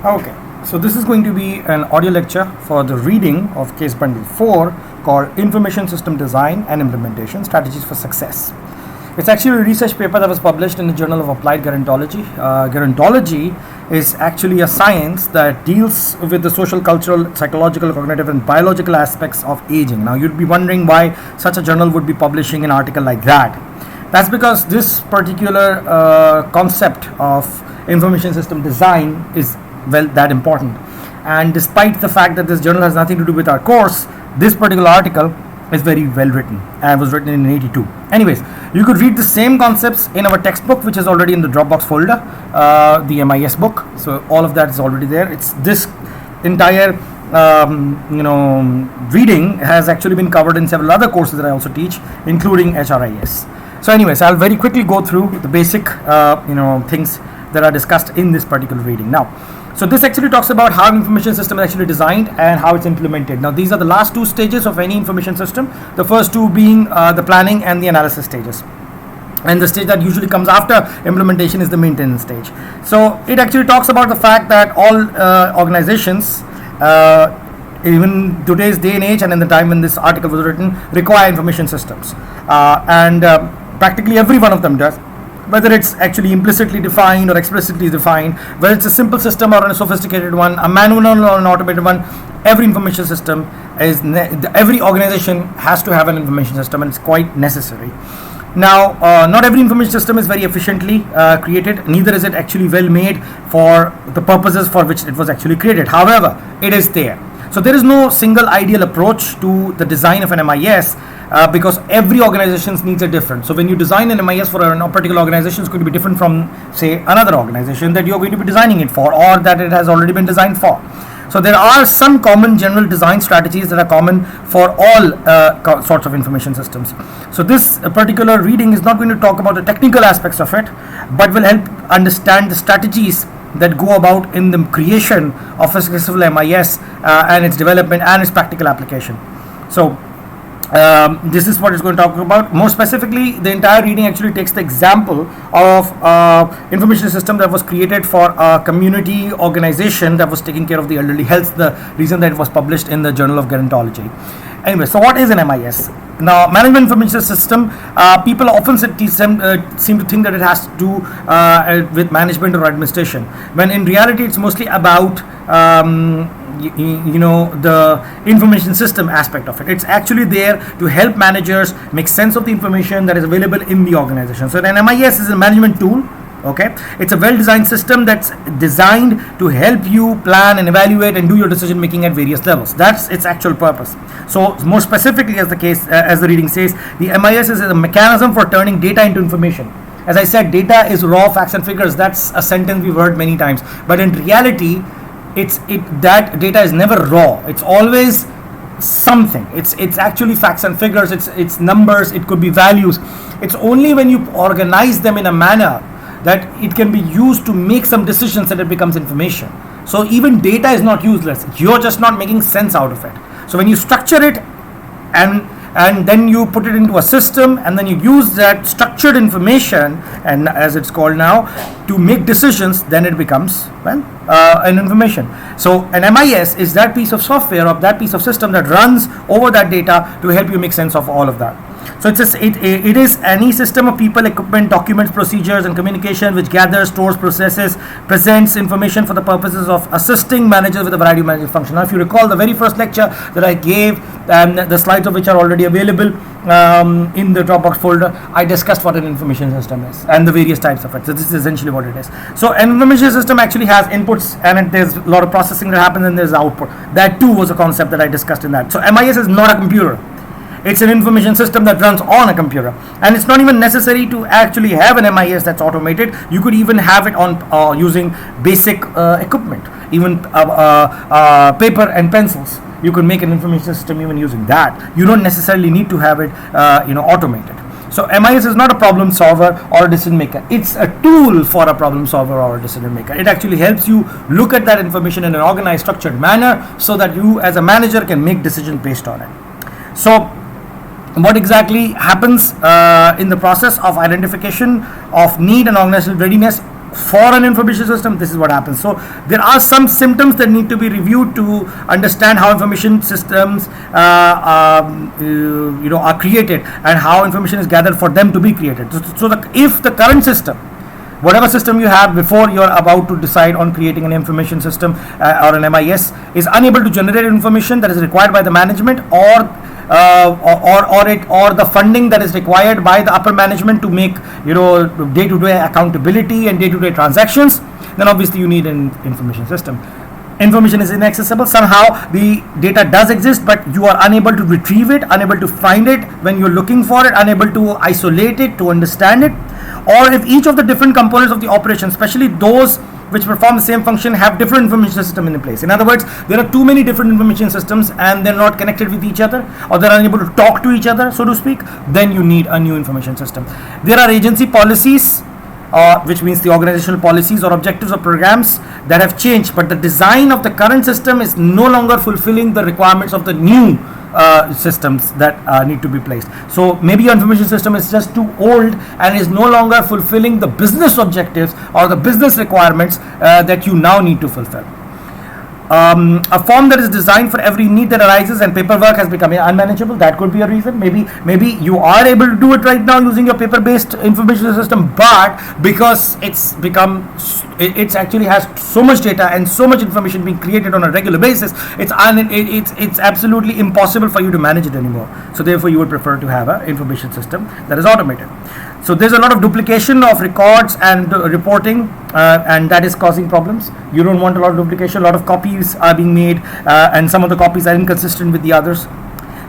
Okay, so this is going to be an audio lecture for the reading of case bundle 4 called Information System Design and Implementation Strategies for Success. It's actually a research paper that was published in the Journal of Applied Gerontology. Gerontology is actually a science that deals with the social, cultural, psychological, cognitive, and biological aspects of aging. Now, you'd be wondering why such a journal would be publishing an article like that. That's because this particular concept of information system design is that important, and despite the fact that this journal has nothing to do with our course, this particular article is very well written and was written in 82. Anyways, you could read the same concepts in our textbook, which is already in the Dropbox folder, the MIS book. So all of that is already there. It's this entire reading has actually been covered in several other courses that I also teach, including HRIS. So anyways, I'll very quickly go through the basic things that are discussed in this particular reading. Now, so this actually talks about how information system is actually designed and how it's implemented. Now, these are the last two stages of any information system. The first two being the planning and the analysis stages. And the stage that usually comes after implementation is the maintenance stage. So it actually talks about the fact that all organizations, even today's day and age and in the time when this article was written, require information systems. And practically every one of them does. Whether it's actually implicitly defined or explicitly defined, whether it's a simple system or a sophisticated one, a manual or an automated one, every information system every organization has to have an information system, and it's quite necessary. Now, not every information system is very efficiently created, neither is it actually well made for the purposes for which it was actually created. However, it is there. So there is no single ideal approach to the design of an MIS because every organization's needs are different. So when you design an MIS for a particular organization, it's going to be different from, say, another organization that you're going to be designing it for, or that it has already been designed for. So there are some common general design strategies that are common for all sorts of information systems. So this particular reading is not going to talk about the technical aspects of it, but will help understand the strategies that go about in the creation of a successful MIS and its development and its practical application. So this is what it's going to talk about. More specifically, the entire reading actually takes the example of information system that was created for a community organization that was taking care of the elderly health, the reason that it was published in the Journal of Gerontology. Anyway, so what is an MIS? Now, management information system, people often seem to think that it has to do with management or administration, when in reality it's mostly about the information system aspect of it. It's actually there to help managers make sense of the information that is available in the organization. So an MIS is a management tool. Okay, it's a well-designed system that's designed to help you plan and evaluate and do your decision making at various levels. That's its actual purpose. So more specifically, as the reading says, the MIS is a mechanism for turning data into information. As I said, data is raw facts and figures. That's a sentence we've heard many times, but in reality, that data is never raw. It's always something. It's actually facts and figures. It's numbers. It could be values. It's only when you organize them in a manner that it can be used to make some decisions that it becomes information. So even data is not useless. You're just not making sense out of it. So when you structure it and then you put it into a system, and then you use that structured information, and as it's called now, to make decisions, then it becomes an information. So an MIS is that piece of software or that piece of system that runs over that data to help you make sense of all of that. So it is any system of people, equipment, documents, procedures, and communication which gathers, stores, processes, presents information for the purposes of assisting managers with a variety of management functions. Now, if you recall the very first lecture that I gave, and the slides of which are already available in the Dropbox folder, I discussed what an information system is and the various types of it. So this is essentially what it is. So an information system actually has inputs, and there's a lot of processing that happens, and there's output. That too was a concept that I discussed in that. So MIS is not a computer. It's an information system that runs on a computer, and it's not even necessary to actually have an MIS that's automated. You could even have it on using basic equipment, even paper and pencils. You could make an information system even using that. You don't necessarily need to have it automated. So MIS is not a problem solver or a decision maker. It's a tool for a problem solver or a decision maker. It actually helps you look at that information in an organized, structured manner so that you as a manager can make decisions based on it. So what exactly happens in the process of identification of need and organizational readiness for an information system, this is what happens. So there are some symptoms that need to be reviewed to understand how information systems are created and how information is gathered for them to be created. So if the current system, whatever system you have before you're about to decide on creating an information system or an MIS, is unable to generate information that is required by the management, or the funding that is required by the upper management to make day-to-day accountability and day-to-day transactions, then obviously you need an information system. Information is inaccessible. Somehow the data does exist, but you are unable to retrieve it, unable to find it when you're looking for it, unable to isolate it, to understand it. Or if each of the different components of the operation, especially those which perform the same function, have different information system in place. In other words, there are too many different information systems and they're not connected with each other, or they're unable to talk to each other, so to speak, then you need a new information system. There are agency policies, which means the organizational policies or objectives or programs that have changed, but the design of the current system is no longer fulfilling the requirements of the new systems that need to be placed. So maybe your information system is just too old and is no longer fulfilling the business objectives or the business requirements that you now need to fulfill. A form that is designed for every need that arises and paperwork has become unmanageable. That could be a reason. Maybe you are able to do it right now using your paper-based information system, but because it actually has so much data and so much information being created on a regular basis, it's absolutely impossible for you to manage it anymore. So therefore, you would prefer to have an information system that is automated. So there's a lot of duplication of records and reporting, and that is causing problems. You don't want a lot of duplication. A lot of copies are being made, and some of the copies are inconsistent with the others.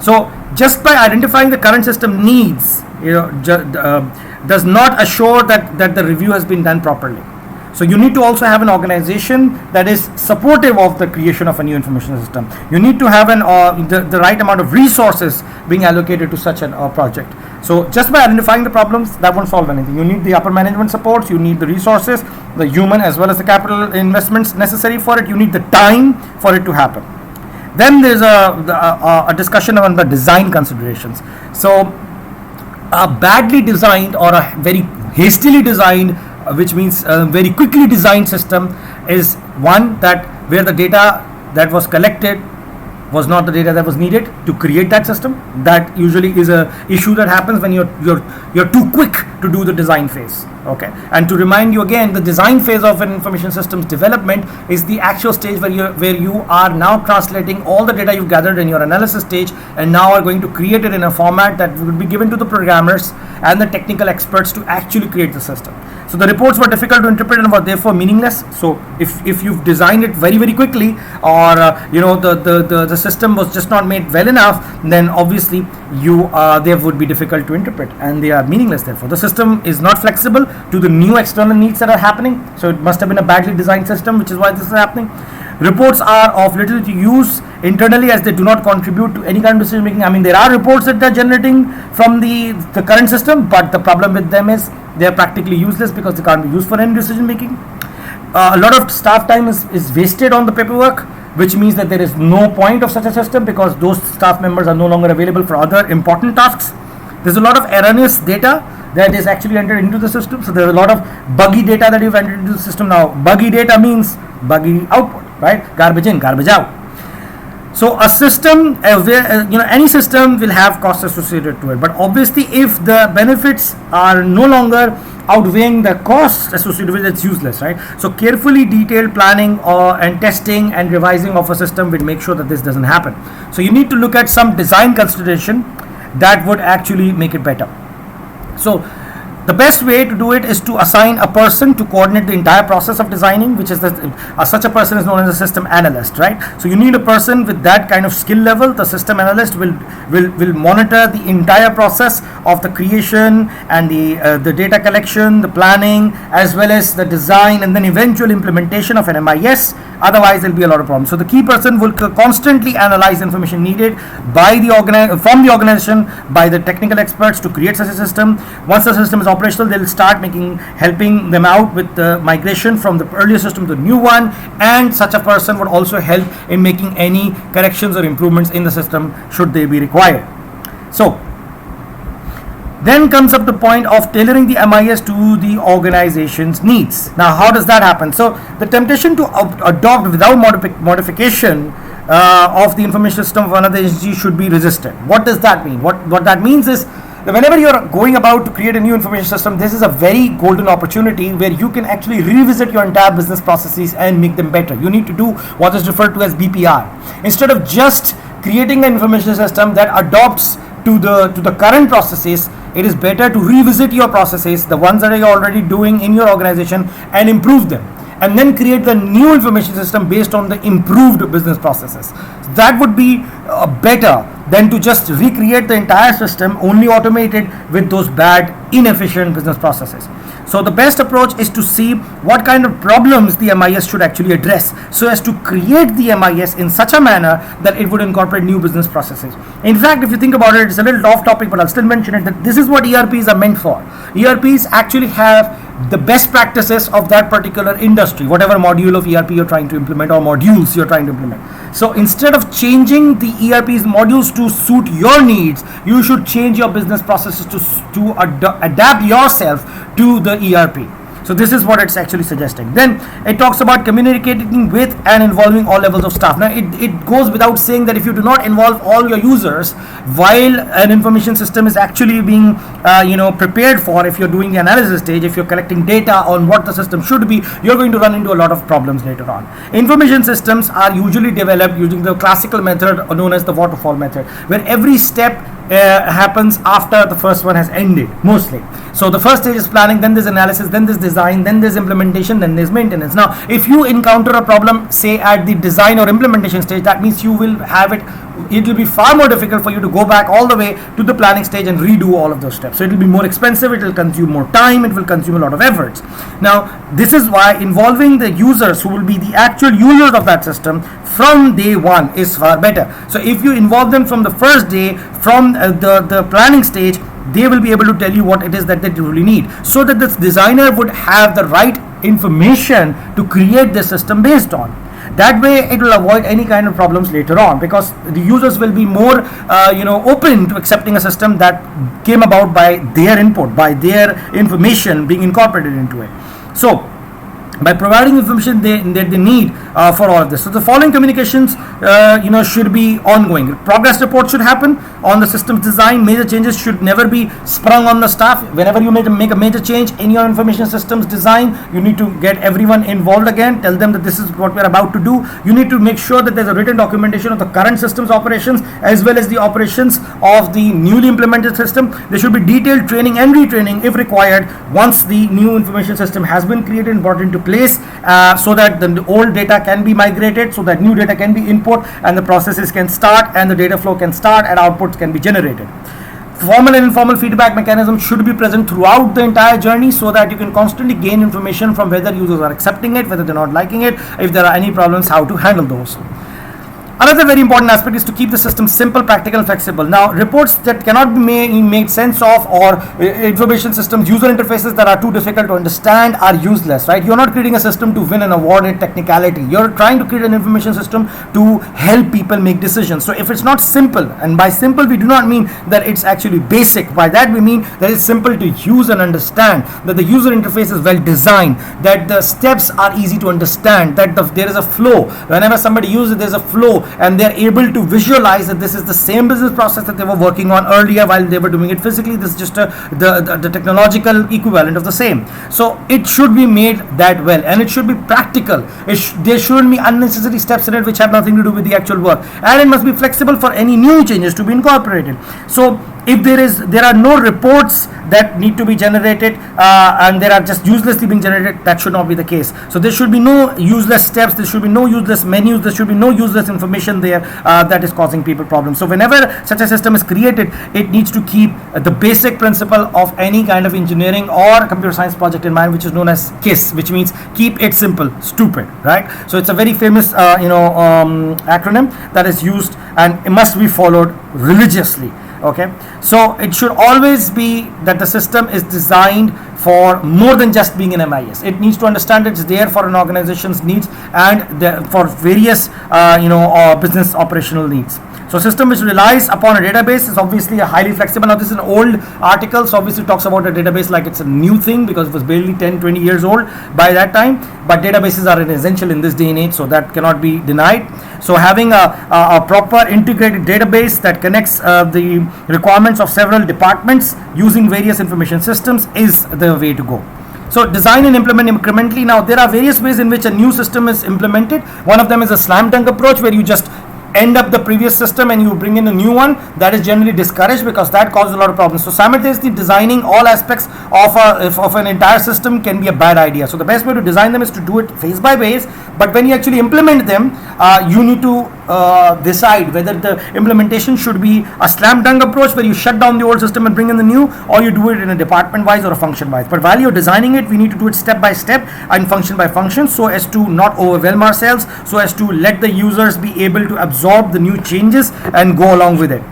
So just by identifying the current system needs, does not assure that the review has been done properly. So you need to also have an organization that is supportive of the creation of a new information system. You need to have the right amount of resources being allocated to such a project. So just by identifying the problems, that won't solve anything. You need the upper management supports, you need the resources, the human as well as the capital investments necessary for it. You need the time for it to happen. Then there's a discussion on the design considerations. So a badly designed or a very hastily designed, which means a very quickly designed system, is one that where the data that was collected was not the data that was needed to create that system. That usually is a issue that happens when you're too quick to do the design phase. Okay, and to remind you again, the design phase of an information systems development is the actual stage where you are now translating all the data you've gathered in your analysis stage, and now are going to create it in a format that would be given to the programmers and the technical experts to actually create the system. So the reports were difficult to interpret and were therefore meaningless. So if you've designed it very, very quickly, or the system was just not made well enough, then obviously they would be difficult to interpret and they are meaningless. Therefore, the system is not flexible to the new external needs that are happening. So it must have been a badly designed system, which is why this is happening. Reports are of little to use internally, as they do not contribute to any kind of decision making. I mean, there are reports that they're generating from the current system, but the problem with them is they're practically useless because they can't be used for any decision making. A lot of staff time is wasted on the paperwork, which means that there is no point of such a system because those staff members are no longer available for other important tasks. There's a lot of erroneous data that is actually entered into the system. So there's a lot of buggy data that you've entered into the system. Now, buggy data means buggy output, right? Garbage in, garbage out. So a system, any system will have costs associated to it. But obviously, if the benefits are no longer outweighing the costs associated with it, it's useless, right? So carefully detailed planning and testing and revising of a system will make sure that this doesn't happen. So you need to look at some design consideration that would actually make it better. So the best way to do it is to assign a person to coordinate the entire process of designing, which is such a person is known as a system analyst, right? So you need a person with that kind of skill level. The system analyst will monitor the entire process of the creation and the data collection, the planning, as well as the design and then eventual implementation of an MIS. Otherwise, there'll be a lot of problems. So the key person will constantly analyze information needed from the organization by the technical experts to create such a system. Once the system is operational, they'll start helping them out with the migration from the earlier system to the new one, and such a person would also help in making any corrections or improvements in the system should they be required. So Then comes up the point of tailoring the MIS to the organization's needs. Now, how does that happen? So, the temptation to adopt without modification of the information system of another agency should be resisted. What does that mean? What that means is that whenever you're going about to create a new information system, this is a very golden opportunity where you can actually revisit your entire business processes and make them better. You need to do what is referred to as BPR. Instead of just creating an information system that adopts to the current processes, it is better to revisit your processes, the ones that you're already doing in your organization, and improve them, and then create the new information system based on the improved business processes. That would be better than to just recreate the entire system, only automated with those bad, inefficient business processes. So the best approach is to see what kind of problems the MIS should actually address, so as to create the MIS in such a manner that it would incorporate new business processes. In fact, if you think about it, it's a little off topic, but I'll still mention it, that this is what ERPs are meant for. ERPs actually have the best practices of that particular industry, whatever module of ERP you're trying to implement or modules you're trying to implement. So instead of changing the ERP's modules to suit your needs, you should change your business processes to adapt yourself to the ERP. So this is what it's actually suggesting. Then it talks about communicating with and involving all levels of staff. Now it goes without saying that if you do not involve all your users while an information system is actually being prepared for, if you're doing the analysis stage, if you're collecting data on what the system should be, you're going to run into a lot of problems later on. Information systems are usually developed using the classical method known as the waterfall method, where every step happens after the first one has ended, mostly. So the first stage is planning, then there's analysis, then there's design, then there's implementation, then there's maintenance. Now, if you encounter a problem, say at the design or implementation stage, that means you will have it will be far more difficult for you to go back all the way to the planning stage and redo all of those steps. So it will be more expensive, it will consume more time, it will consume a lot of efforts. Now, this is why involving the users who will be the actual users of that system from day one is far better. So if you involve them from the first day, from the planning stage, they will be able to tell you what it is that they really need, so that this designer would have the right information to create the system based on. That way it will avoid any kind of problems later on, because the users will be more open to accepting a system that came about by their input, by their information being incorporated into it. So by providing information they need for all of this. So the following communications should be ongoing. Progress reports should happen on the system's design. Major changes should never be sprung on the staff. Whenever you make a major change in your information systems design, you need to get everyone involved again, tell them that this is what we're about to do. You need to make sure that there's a written documentation of the current system's operations as well as the operations of the newly implemented system. There should be detailed training and retraining if required once the new information system has been created and brought into place, so that the old data can be migrated, so that new data can be input and the processes can start and the data flow can start and outputs can be generated. Formal and informal feedback mechanisms should be present throughout the entire journey, so that you can constantly gain information from whether users are accepting it, whether they're not liking it, if there are any problems, how to handle those. Another very important aspect is to keep the system simple, practical, and flexible. Now, reports that cannot be made sense of, or information systems, user interfaces that are too difficult to understand are useless, right? You're not creating a system to win an award in technicality. You're trying to create an information system to help people make decisions. So if it's not simple, and by simple we do not mean that it's actually basic. By that we mean that it's simple to use and understand, that the user interface is well designed, that the steps are easy to understand, that there is a flow. Whenever somebody uses it, there's a flow, and they're able to visualize that this is the same business process that they were working on earlier while they were doing it physically. This is just the technological equivalent of the same. So it should be made that well, and it should be practical. There shouldn't be unnecessary steps in it which have nothing to do with the actual work, and it must be flexible for any new changes to be incorporated. So if there are no reports that need to be generated and there are just uselessly being generated, that should not be the case. So there should be no useless steps, there should be no useless menus, there should be no useless information there that is causing people problems. So whenever such a system is created, it needs to keep the basic principle of any kind of engineering or computer science project in mind, which is known as KISS, which means keep it simple, stupid, right? So it's a very famous acronym that is used, and it must be followed religiously. Okay, so it should always be that the system is designed for more than just being an MIS. It needs to understand it's there for an organization's needs and for various business operational needs. So system which relies upon a database is obviously a highly flexible. Now this is an old article, so obviously it talks about a database like it's a new thing because it was barely 10-20 years old by that time, but databases are essential in this day and age, so that cannot be denied. So having a proper integrated database that connects the requirements of several departments using various information systems is the way to go. So design and implement incrementally. Now there are various ways in which a new system is implemented. One of them is a slam dunk approach, where you just end up the previous system and you bring in a new one. That is generally discouraged because that causes a lot of problems. So simultaneously designing all aspects of an entire system can be a bad idea. So the best way to design them is to do it phase by phase, but when you actually implement them, you need to decide whether the implementation should be a slam dunk approach where you shut down the old system and bring in the new, or you do it in a department wise or a function wise. But while you're designing it, we need to do it step by step and function by function, so as to not overwhelm ourselves, so as to let the users be able to absorb the new changes and go along with it.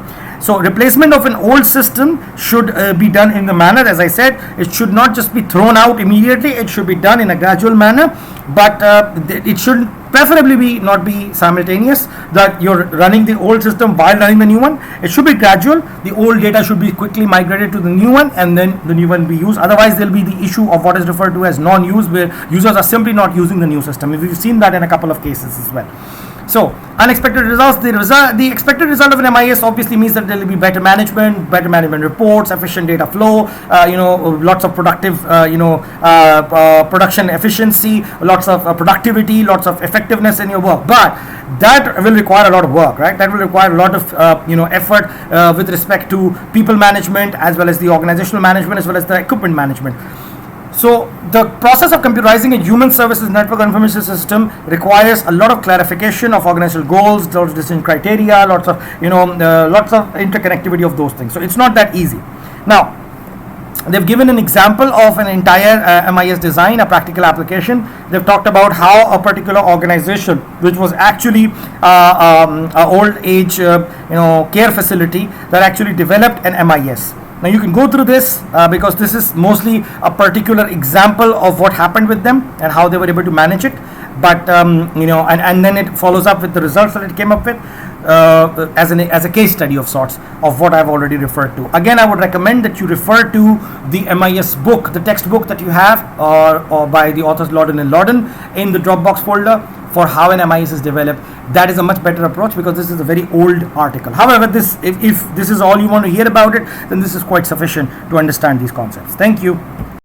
So replacement of an old system should be done in the manner, as I said, it should not just be thrown out immediately. It should be done in a gradual manner, but it should preferably not be simultaneous, that you're running the old system while running the new one. It should be gradual. The old data should be quickly migrated to the new one, and then the new one be used. Otherwise there'll be the issue of what is referred to as non-use, where users are simply not using the new system. We've seen that in a couple of cases as well. So unexpected results. The expected result of an MIS obviously means that there will be better management reports, efficient data flow, lots of productive, production efficiency, lots of productivity, lots of effectiveness in your work. But that will require a lot of work, right? That will require a lot of effort with respect to people management, as well as the organizational management, as well as the equipment management. So the process of computerizing a human services network information system requires a lot of clarification of organizational goals, lots of decision criteria, lots of interconnectivity of those things. So it's not that easy. Now they've given an example of an entire MIS design, a practical application. They've talked about how a particular organization, which was actually a old age care facility, that actually developed an MIS. Now you can go through this because this is mostly a particular example of what happened with them and how they were able to manage it. But and then it follows up with the results that it came up with as a case study of sorts of what I've already referred to. Again, I would recommend that you refer to the MIS book, the textbook that you have, or by the authors Lorden and Lorden, in the Dropbox folder, for how an MIS is developed. That is a much better approach because this is a very old article. However, if this is all you want to hear about it, then this is quite sufficient to understand these concepts. Thank you.